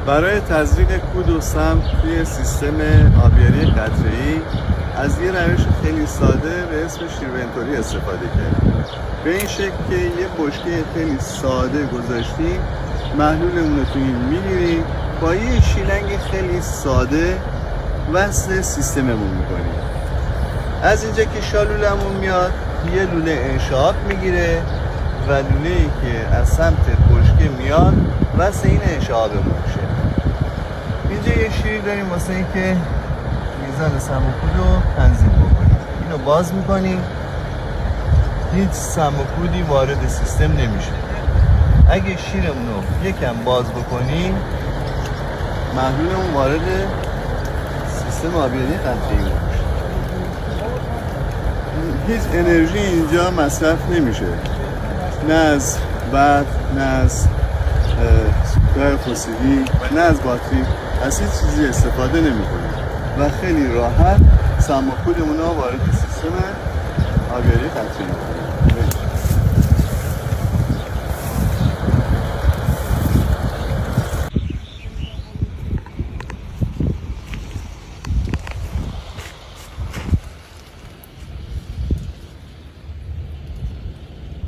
برای تزریق کود و سم توی سیستم آبیاری قطره‌ای از یه روش خیلی ساده به اسم شیرونتوری استفاده کردیم. به این شکل که یه بشکه خیلی ساده گذاشتیم، محلول اون رو توی این میگیریم، با یه شیلنگ خیلی ساده وصل سیستممون میکنیم. از اینجا که شالولمون میاد، یه لوله انشعاب میگیره و لوله‌ای که از سمت بشکه میاد وصل این انشعابمون میشه. اینجا یه شیر داریم واسه این که میزان سم و کود رو تنظیم بکنیم. اینو باز میکنیم، هیچ سم و کودی وارد سیستم نمیشه. اگه شیرمون رو یکم باز بکنیم، محلولمون وارد سیستم آبیاری قطره‌ای میشه. هیچ انرژی اینجا مصرف نمیشه، نه از برق، نه از سوختهای فسیلی و نه از باتری. از هیچ چیزی استفاده نمی‌کنیم و خیلی راحت سم و کودمون رو وارد سیستم آبیاری قطره‌ای می‌کنیم.